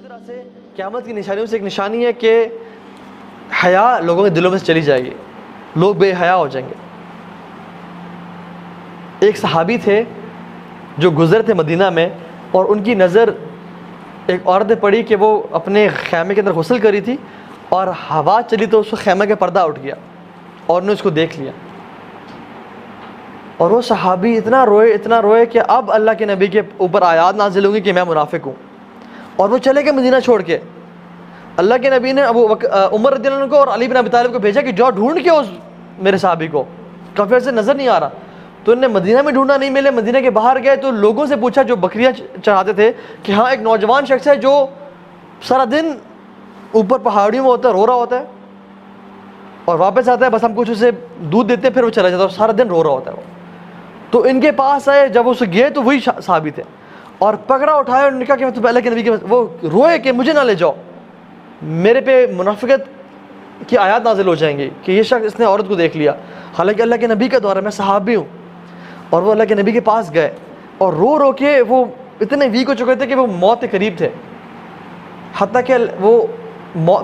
طرح سے قیامت کی نشانیوں سے ایک نشانی ہے کہ حیا لوگوں کے دلوں میں سے چلی جائے گی، لوگ بے حیا ہو جائیں گے۔ ایک صحابی تھے جو گزر تھے مدینہ میں، اور ان کی نظر ایک عورت نے پڑی کہ وہ اپنے خیمے کے اندر غسل کری تھی، اور ہوا چلی تو اس کو خیمے کا پردہ اٹھ گیا اور انہوں نے اس کو دیکھ لیا، اور وہ صحابی اتنا روئے کہ اب اللہ کے نبی کے اوپر آیات نازل ہوں گی کہ میں منافق ہوں، اور وہ چلے گئے مدینہ چھوڑ کے۔ اللہ کے نبی نے عمر رضی اللہ عنہ کو اور علی بن ابی طالب کو بھیجا کہ جاؤ ڈھونڈ کے اس میرے صحابی کو، کافی عرصے سے نظر نہیں آ رہا۔ تو انہوں نے مدینہ میں ڈھونڈا، نہیں ملے، مدینہ کے باہر گئے تو لوگوں سے پوچھا جو بکریاں چراتے تھے کہ ہاں ایک نوجوان شخص ہے جو سارا دن اوپر پہاڑیوں میں ہوتا ہے، رو رہا ہوتا ہے، اور واپس آتا ہے، بس ہم کچھ اسے دودھ دیتے ہیں پھر وہ چلا جاتا ہے، اور سارا دن رو رہا ہوتا ہے وہ۔ تو ان کے پاس آئے، جب اسے گئے تو وہی صحابی تھے، اور پکڑا اٹھایا اور نے کہا کہ میں تو اللہ کے نبی کے، وہ روئے کہ مجھے نہ لے جاؤ، میرے پہ منافقت کی آیات نازل ہو جائیں گی کہ یہ شخص اس نے عورت کو دیکھ لیا، حالانکہ اللہ کے نبی کا دور ہے، میں صحابی ہوں۔ اور وہ اللہ کے نبی کے پاس گئے اور رو کے وہ اتنے ویک ہو چکے تھے کہ وہ موت کے قریب تھے، حتیٰ کہ وہ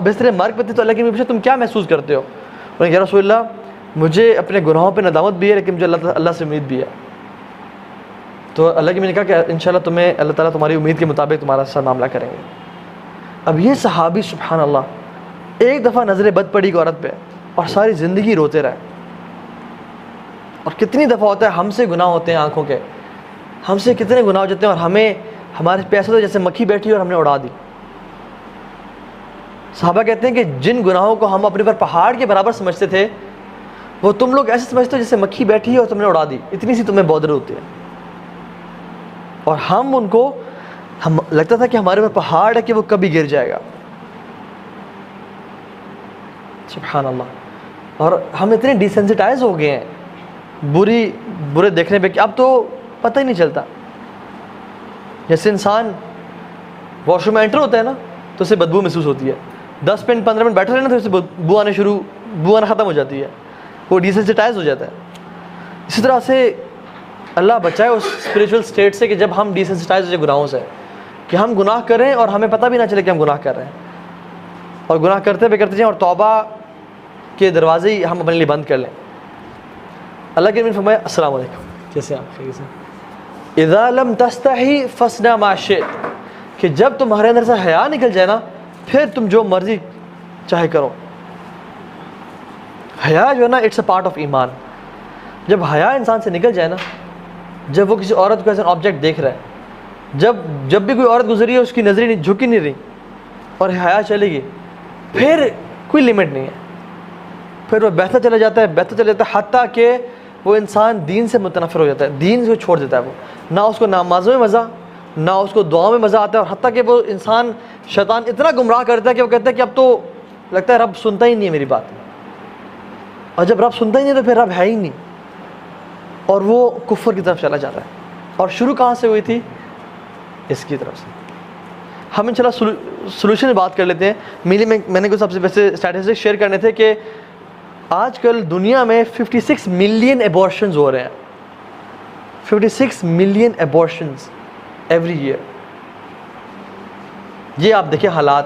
بستر مرگ پہ تھے۔ تو اللہ کے نبی پوچھا تم کیا محسوس کرتے ہو؟ انہوں نے کہا یا رسول اللہ مجھے اپنے گناہوں پہ ندامت بھی ہے، لیکن مجھے اللہ سے امید بھی ہے۔ تو اللہ کے نبی نے کہا کہ انشاءاللہ تمہیں اللہ تعالیٰ تمہاری امید کے مطابق تمہارا ساتھ معاملہ کریں گے۔ اب یہ صحابی سبحان اللہ ایک دفعہ نظر بد پڑی عورت پہ اور ساری زندگی روتے رہے۔ اور کتنی دفعہ ہوتا ہے ہم سے گناہ ہوتے ہیں آنکھوں کے، ہم سے کتنے گناہ ہو جاتے ہیں اور ہمیں ہمارے پیسے تو جیسے مکھی بیٹھی اور ہم نے اڑا دی۔ صحابہ کہتے ہیں کہ جن گناہوں کو ہم اپنے پر پہاڑ کے برابر سمجھتے تھے وہ تم لوگ ایسے سمجھتے ہو جیسے مکھی بیٹھی ہے اور تم نے اڑا دی، اتنی سی تمہیں بودر ہوتی ہے۔ اور ہم ان کو لگتا تھا کہ ہمارے پر پہاڑ ہے کہ وہ کبھی گر جائے گا۔ سبحان اللہ۔ اور ہم اتنے ڈیسینسٹائز ہو گئے ہیں برے دیکھنے پہ کہ اب تو پتہ ہی نہیں چلتا۔ جیسے انسان واش روم میں انٹر ہوتا ہے نا تو اسے بدبو محسوس ہوتی ہے، 10 منٹ 15 منٹ بیٹھا رہے نا تو اسے بو آنا ختم ہو جاتی ہے، وہ ڈیسینسٹائز ہو جاتا ہے۔ اسی طرح سے اللہ بچائے اس اسپریچول سٹیٹ سے کہ جب ہم ڈیسینسٹائز ہو جائے گناہوں سے، کہ ہم گناہ کریں اور ہمیں پتہ بھی نہ چلے کہ ہم گناہ کر رہے ہیں، اور گناہ کرتے جائیں اور توبہ کے دروازے ہی ہم اپنے لیے بند کر لیں۔ اللہ کے نبی نے فرمایا السلام علیکم، کیسے آپ خیریت سے؟ اذا لم تستحی فاصنع ما شئت، کہ جب تمہارے اندر سے حیا نکل جائے نا پھر تم جو مرضی چاہے کرو۔ حیا جو ہے نا اٹس اے پارٹ آف ایمان۔ جب حیا انسان سے نکل جائے نا، جب وہ کسی عورت کو ایز این آبجیکٹ دیکھ رہا ہے، جب بھی کوئی عورت گزری ہے اس کی نظریں جھکی نہیں رہی اور حیا چلے گی، پھر کوئی لمٹ نہیں ہے، پھر وہ بہتا چلا جاتا ہے حتیٰ کہ وہ انسان دین سے متنفر ہو جاتا ہے، دین سے چھوڑ دیتا ہے، وہ نہ اس کو نمازوں میں مزہ، نہ اس کو دعاؤں میں مزہ آتا ہے، اور حتیٰ کہ وہ انسان شیطان اتنا گمراہ کرتا ہے کہ وہ کہتا ہے کہ اب تو لگتا ہے رب سنتا ہی نہیں ہے میری بات، اور جب رب سنتا ہی نہیں تو پھر رب ہے ہی نہیں، اور وہ کفر کی طرف چلا جاتا ہے۔ اور شروع کہاں سے ہوئی تھی؟ اس کی طرف سے۔ ہم انشاءاللہ سولوشن میں بات کر لیتے ہیں۔ میں نے کچھ سب سے ویسے اسٹیٹسٹک شیئر کرنے تھے کہ آج کل دنیا میں 56 ملین ایبورشنز ہو رہے ہیں، 56 ملین ایبورشنز ایوری ایئر۔ یہ آپ دیکھیں حالات،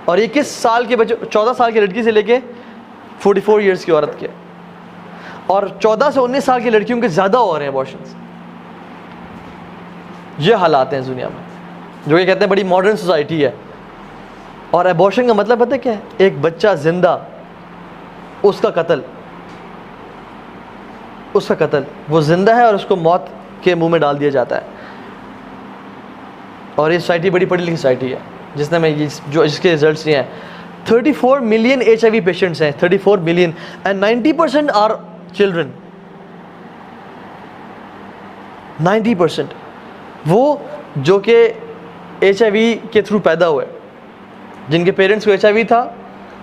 اور 21 سال کے بچے، 14 سال کی لڑکی سے لے کے 44 ایئرس کی عورت کے، اور 14 سے 19 سال کی لڑکیوں کے زیادہ ہو رہے ہیں ایبورشنز۔ یہ حالات ہیں دنیا میں، جو کہ کہتے ہیں بڑی ماڈرن سوسائٹی ہے۔ اور ایبورشن کا مطلب پتہ ہے کیا ہے؟ ایک بچہ زندہ، اس کا قتل، وہ زندہ ہے اور اس کو موت کے منہ میں ڈال دیا جاتا ہے۔ اور یہ سوسائٹی بڑی پڑھی لکھی سوسائٹی ہے جس نے جس کے رزلٹس یہ ہیں۔ 34 ملین HIV پیشنٹس ہیں، 34 ملین، اینڈ 90% آر چلڈرن۔ 90% وہ جو کہ HIV کے تھرو پیدا ہوئے، جن کے پیرنٹس کو HIV تھا۔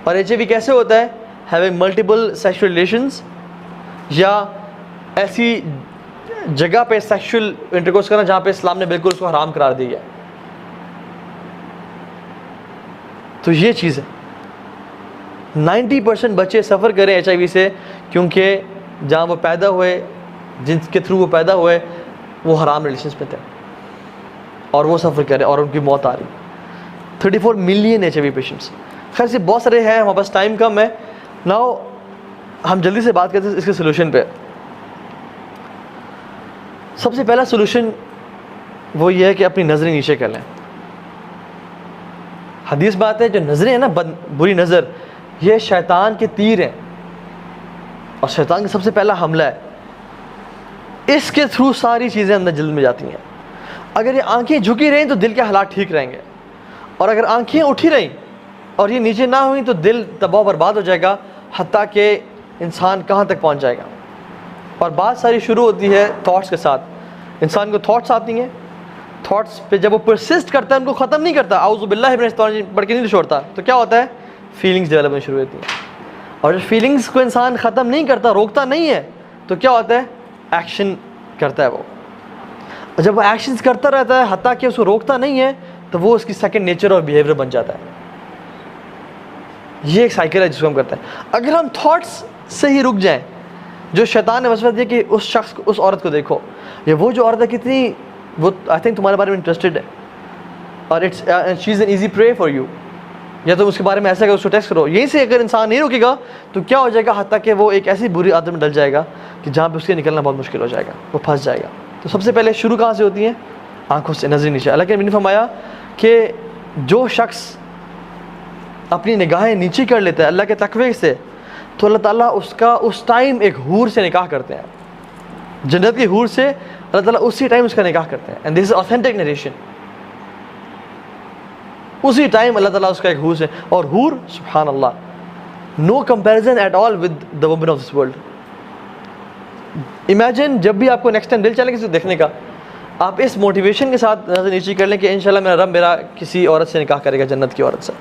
اور HIV کیسے ہوتا ہے؟ ہیونگ ملٹیپل سیکشل ریلیشنز، یا ایسی جگہ پہ سیکشل انٹرکورس کرنا جہاں پہ اسلام نے بالکل اس کو حرام قرار دیا ہے۔ تو یہ چیز ہے، 90% بچے سفر کریں HIV سے، کیونکہ جہاں وہ پیدا ہوئے، جن کے تھرو وہ پیدا ہوئے، وہ حرام ریلیشنز پہ تھے، اور وہ سفر کرے اور ان کی موت آ رہی۔ 34 मिलियन HIV पेशेंट्स. खैर से बहुत सारे हैं, हमारे पास टाइम कम है. नाउ हम जल्दी से बात करते हैं इसके सोल्यूशन पे. सबसे पहला सोल्यूशन वो ये है कि अपनी नज़रें नीचे कर लें. हदीस बात है जो नज़रें हैं ना, बुरी नज़र, ये शैतान के तीर हैं और शैतान का सबसे पहला हमला है. इसके थ्रू सारी चीज़ें अंदर दिल में जाती हैं. अगर ये आंखें झुकी रहें तो दिल के हालात ठीक रहेंगे, और अगर आंखें उठी रहीं और ये नीचे ना हुई तो दिल तबाह बर्बाद हो जाएगा, हत्ता कि इंसान कहाँ तक पहुँच जाएगा. और बात सारी शुरू होती है थॉट्स के साथ. इंसान को थॉट्स आती हैं, थॉट्स पे जब वो परसिस्ट करता है, उनको ख़त्म नहीं करता, आउज़ु बिल्लाहि मिनश शैतानिर रजीम पढ़ के नहीं छोड़ता, तो क्या होता है, फीलिंग्स डेवलप होनी शुरू होती हैं. और जब फीलिंग्स को इंसान ख़त्म नहीं करता, रोकता नहीं है, तो क्या होता है, एक्शन करता है वो. और जब वो एक्शंस करता रहता है हत्ता कि उसको रोकता नहीं है, तो वो उसकी सेकंड नेचर और बिहेवियर बन जाता है. ये एक साइकिल है जिसको हम करते हैं. अगर हम थॉट्स से ही रुक जाएं, जो शैतान ने वसवसा दिया कि उस शख्स को, उस औरत को देखो, ये वो जो औरत है कितनी, वो आई थिंक तुम्हारे बारे में इंटरेस्टेड है और she is an easy prey for you, या तुम उसके बारे में ऐसा करो, उसको टेक्स्ट करो. यहीं से अगर इंसान नहीं रुकेगा तो क्या हो जाएगा, हत्ता कि वो एक ऐसी बुरी आदत में डल जाएगा कि जहाँ पे उसके निकलना बहुत मुश्किल हो जाएगा, वो फंस जाएगा. तो सबसे पहले शुरू कहाँ से होती है, आंखों से, नजर नीचे. अल्लाह के नबी ने फरमाया कि जो शख्स अपनी निगाहें नीचे कर लेता है अल्लाह के तकवे से, तो अल्लाह ताला उसका उस टाइम एक हूर से निकाह करते हैं. जन्नत की हूर से अल्लाह ताला उसी टाइम उसका निकाह करते हैं. And this is authentic narration. उसी टाइम अल्लाह ताला उसका एक हूर से, और हूर सुभान अल्लाह, no comparison at all with the women of this world. Imagine जब भी आपको नेक्स्ट टाइम दिल चले किसी को देखने का, आप इस मोटिवेशन के साथ नजर नीचे कर लें कि इंशाल्लाह मेरा रब मेरा किसी औरत से निकाह करेगा, जन्नत की औरत से.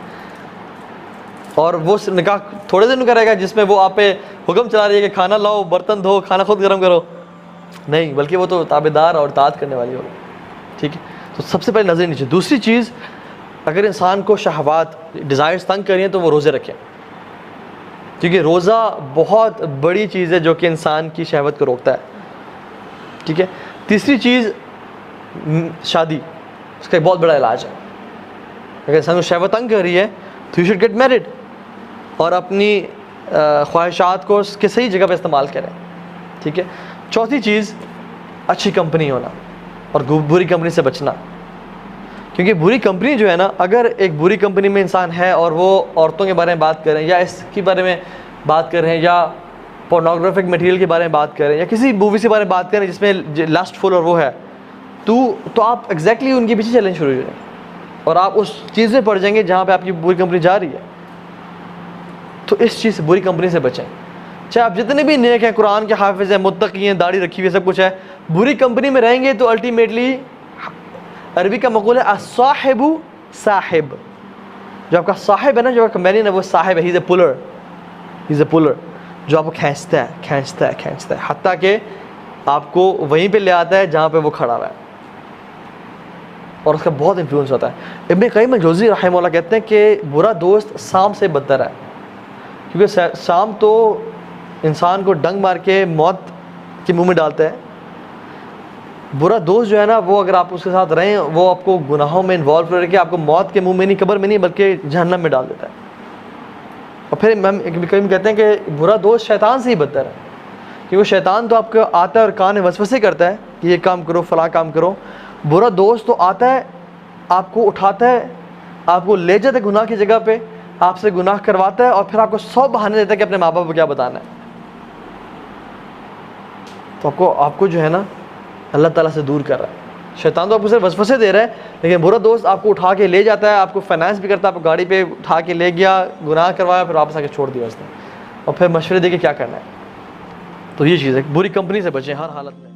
और वो निकाह थोड़े दिन करेगा जिसमें वो आप पे हुक्म चला रही है कि खाना लाओ, बर्तन धो, खाना खुद गर्म करो, नहीं, बल्कि वो तो ताबेदार और तात करने वाली होगी. ठीक है, तो सबसे पहले नजर नीचे. दूसरी चीज़, अगर इंसान को शहवात, डिज़ायर्स तंग कर रही हैं तो वो रोज़े रखें, क्योंकि रोज़ा बहुत बड़ी चीज़ है जो कि इंसान की शहवत को रोकता है. ठीक है. तीसरी चीज़, शादी, उसका एक बहुत बड़ा इलाज है. अगर इंसान को शहवत तंग कर रही है तो यू शुड गेट मैरिड, और अपनी ख्वाहिशात को उसके सही जगह पे इस्तेमाल करें. ठीक है. चौथी चीज़, अच्छी कंपनी होना और बुरी कंपनी से बचना. क्योंकि बुरी कंपनी जो है ना, अगर एक बुरी कंपनी में इंसान है और वो औरतों के बारे में बात करें, या इसके बारे में बात कर रहे हैं, या पोर्नोग्राफिक मटेरियल के बारे में बात करें, या किसी मूवी के बारे में बात करें जिसमें लस्टफुल और वो है, तो आप एग्जैक्टली उनके पीछे चलने शुरू हो जाएंगे और आप उस चीज़ में पड़ जाएंगे जहाँ पे आपकी बुरी कंपनी जा रही है. तो इस चीज़ से, बुरी कंपनी से बचें. चाहे आप जितने भी नेक हैं, कुरान के हाफिज़ हैं, मुत्तकी हैं, दाढ़ी रखी हुई है, सब कुछ है, बुरी कंपनी में रहेंगे तो अल्टीमेटली, अरबी का मक़ूल है अस्साहिबु साहिब. जो आपका साहिब है ना, जो आपका कंपेनियन है, वो साहिब है. He is a puller, he is a puller, जो आपको खींचता है, खींचता है, खींचता है, हत्ता कि आपको वहीं पे ले आता है जहाँ पे वो खड़ा हुआ है, और उसका बहुत इन्फ्लुएंस होता है. इब्न क़य्यिम अल-जौज़ी रहमहुल्लाह कहते हैं कि बुरा दोस्त शाम से बदतर है, क्योंकि शाम तो इंसान को डंग मार के मौत के मुंह में डालता है. बुरा दोस्त जो है ना, वो अगर आप उसके साथ रहें, वो आपको गुनाहों में इन्वॉल्व करके आपको मौत के मुंह में नहीं, कब्र में नहीं, बल्कि जहन्नम में डाल देता है. और फिर इब्न क़य्यिम कहते हैं कि बुरा दोस्त शैतान से ही बदतर है, क्योंकि शैतान तो आपको आता है और कान में वसवसे करता है कि ये काम करो, फलां काम करो. बुरा दोस्त तो आता है, आपको उठाता है, आपको ले जाता है गुनाह की जगह पे, आपसे गुनाह करवाता है, और फिर आपको 100 बहाने देता है कि अपने माँ बाप को क्या बताना है. तो आपको जो है ना, अल्लाह ताला से दूर कर रहा है. शैतान तो आपको सिर्फ वसवसे दे रहा है, लेकिन बुरा दोस्त आपको उठा के ले जाता है, आपको फाइनेंस भी करता है, आपको गाड़ी पे उठा के ले गया, गुनाह करवाया, फिर वापस आके छोड़ दिया उसने, और फिर मशवरे दे के क्या करना है. तो ये चीज़ है, बुरी कंपनी से बचें हर हालत में.